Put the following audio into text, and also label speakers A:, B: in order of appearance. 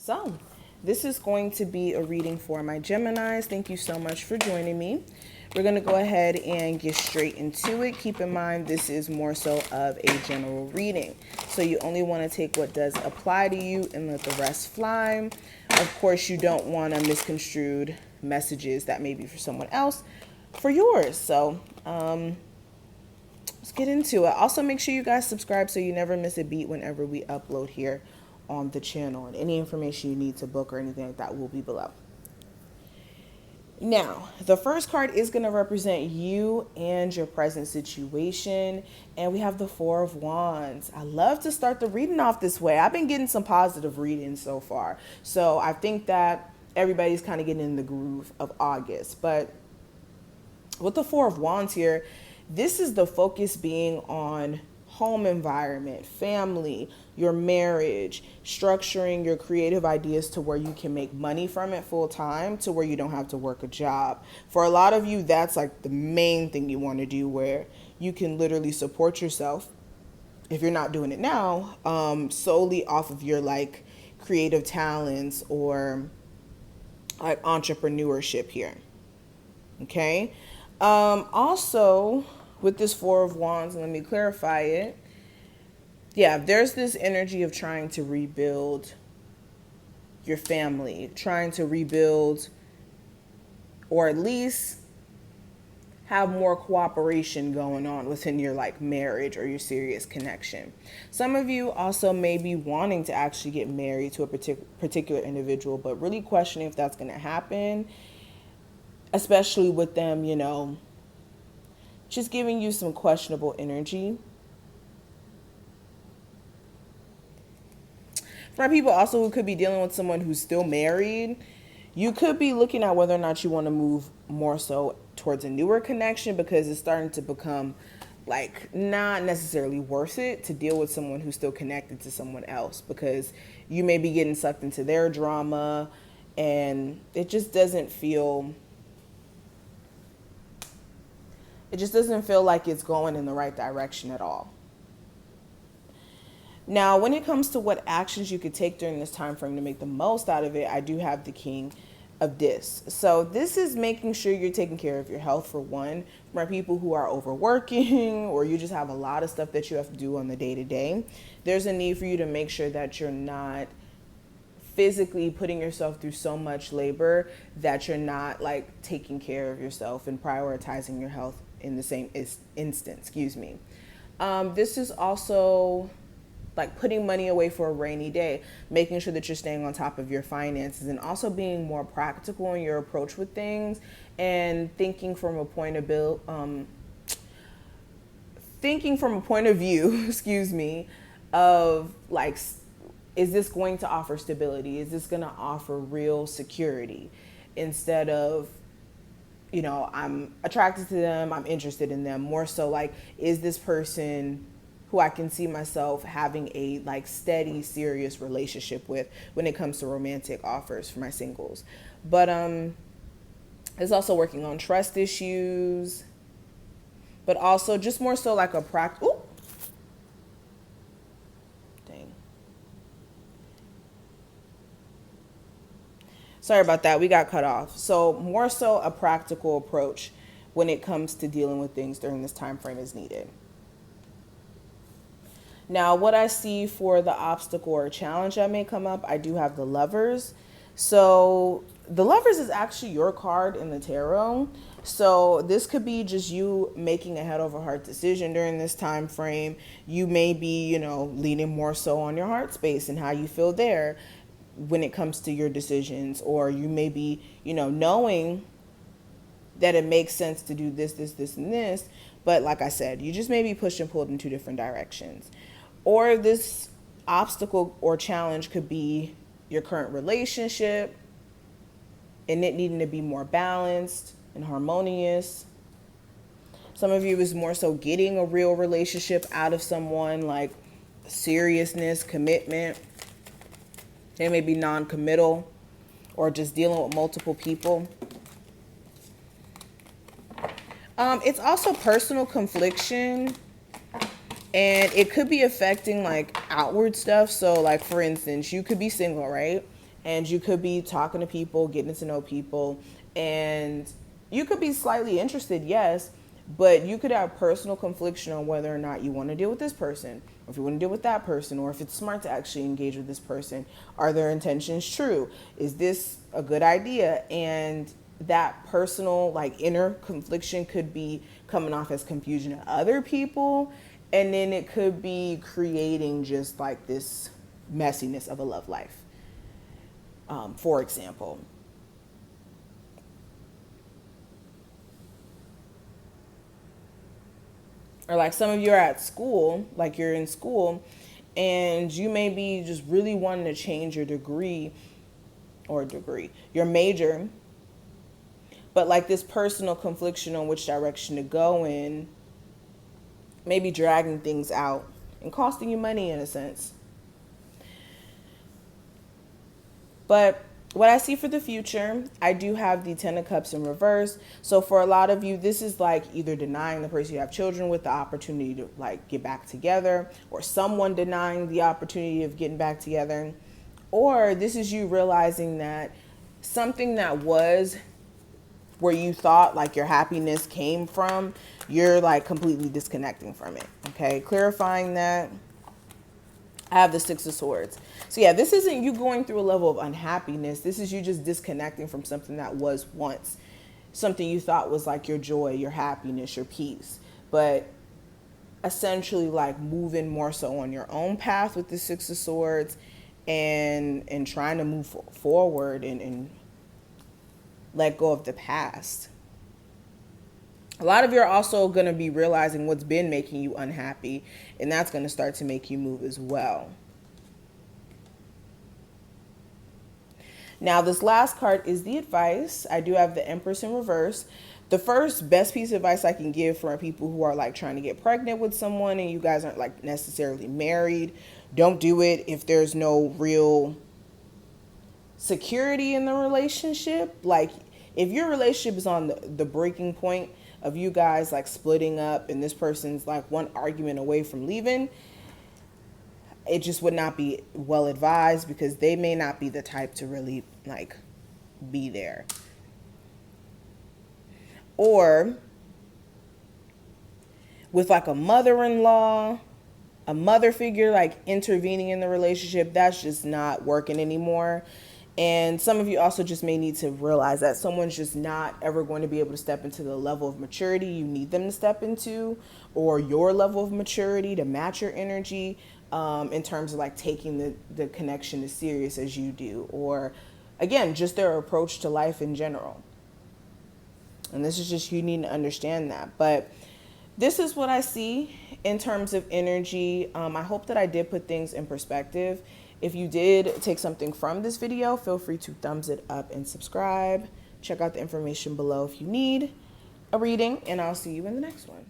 A: So this is going to be a reading for my Geminis. Thank you so much for joining me. We're going to go ahead and get straight into it. Keep in mind, this is more so of a general reading. So you only want to take what does apply to you and let the rest fly. Of course, you don't want to misconstrued messages that may be for someone else for yours. So let's get into it. Also, make sure you guys subscribe so you never miss a beat whenever we upload here on the channel. And any information you need to book or anything like that will be below. Now, the first card is going to represent you and your present situation. And we have the Four of Wands. I love to start the reading off this way. I've been getting some positive readings so far. So I think that everybody's kind of getting in the groove of August. But with the Four of Wands here, this is the focus being on home environment, family, your marriage, structuring your creative ideas to where you can make money from it full time, to where you don't have to work a job. For a lot of you, that's like the main thing you want to do, where you can literally support yourself, if you're not doing it now, solely off of your like creative talents or like entrepreneurship here. Okay. Also, with this Four of Wands, let me clarify it. Yeah, there's this energy of trying to rebuild your family, trying to rebuild or at least have more cooperation going on within your like marriage or your serious connection. Some of you also may be wanting to actually get married to a particular individual, but really questioning if that's going to happen, especially with them, you know, just giving you some questionable energy. For people also who could be dealing with someone who's still married, you could be looking at whether or not you want to move more so towards a newer connection, because it's starting to become like not necessarily worth it to deal with someone who's still connected to someone else, because you may be getting sucked into their drama and it just doesn't feel like it's going in the right direction at all. Now, when it comes to what actions you could take during this time frame to make the most out of it, I do have the King of Discs. So this is making sure you're taking care of your health, for one. For people who are overworking or you just have a lot of stuff that you have to do on the day-to-day, there's a need for you to make sure that you're not physically putting yourself through so much labor that you're not like taking care of yourself and prioritizing your health in the same instance. This is also like putting money away for a rainy day, making sure that you're staying on top of your finances, and also being more practical in your approach with things and thinking from a point of view, of like, is this going to offer stability? Is this going to offer real security? Instead of, you know, I'm attracted to them, I'm interested in them. More so like, is this person who I can see myself having a like steady, serious relationship with when it comes to romantic offers for my singles. But it's also working on trust issues, but also just more so like a Sorry about that, we got cut off. So more so a practical approach when it comes to dealing with things during this time frame is needed. Now, what I see for the obstacle or challenge that may come up, I do have the Lovers. So the Lovers is actually your card in the tarot. So this could be just you making a head over heart decision during this time frame. You may be, you know, leaning more so on your heart space and how you feel there when it comes to your decisions. Or you may be, you know, knowing that it makes sense to do this, and this. But like I said, you just may be pushed and pulled in two different directions. Or this obstacle or challenge could be your current relationship and it needing to be more balanced and harmonious. Some of you is more so getting a real relationship out of someone, like seriousness, commitment. They may be non-committal or just dealing with multiple people. It's also personal confliction. And it could be affecting like outward stuff. So like, for instance, you could be single, right? And you could be talking to people, getting to know people, and you could be slightly interested, yes, but you could have personal confliction on whether or not you want to deal with this person, or if you want to deal with that person, or if it's smart to actually engage with this person. Are their intentions true? Is this a good idea? And that personal, like, inner confliction could be coming off as confusion to other people, and then it could be creating just like this messiness of a love life, for example. Or like some of you are at school, like you're in school, and you may be just really wanting to change your your major, but like this personal confliction on which direction to go in, maybe dragging things out and costing you money in a sense. But what I see for the future, I do have the Ten of Cups in reverse. So for a lot of you, this is like either denying the person you have children with the opportunity to like get back together, or someone denying the opportunity of getting back together. Or this is you realizing that something that was where you thought like your happiness came from, you're like completely disconnecting from it. Okay, clarifying that. I have the Six of Swords. So yeah, this isn't you going through a level of unhappiness. This is you just disconnecting from something that was once something you thought was like your joy, your happiness, your peace. But essentially like moving more so on your own path with the Six of Swords, and trying to move forward and let go of the past. A lot of you are also going to be realizing what's been making you unhappy, and that's going to start to make you move as well. Now, this last card is the advice. I do have the Empress in reverse. The first best piece of advice I can give for people who are like trying to get pregnant with someone and you guys aren't like necessarily married, don't do it if there's no real security in the relationship. Like if your relationship is on the breaking point of you guys like splitting up and this person's like one argument away from leaving, it just would not be well advised, because they may not be the type to really like be there. Or with like a mother-in-law, a mother figure like intervening in the relationship, that's just not working anymore. And some of you also just may need to realize that someone's just not ever going to be able to step into the level of maturity you need them to step into, or your level of maturity to match your energy, in terms of like taking the connection as serious as you do, or again, just their approach to life in general. And this is just, you need to understand that. But this is what I see in terms of energy. I hope that I did put things in perspective. If you did take something from this video, feel free to thumbs it up and subscribe. Check out the information below if you need a reading, and I'll see you in the next one.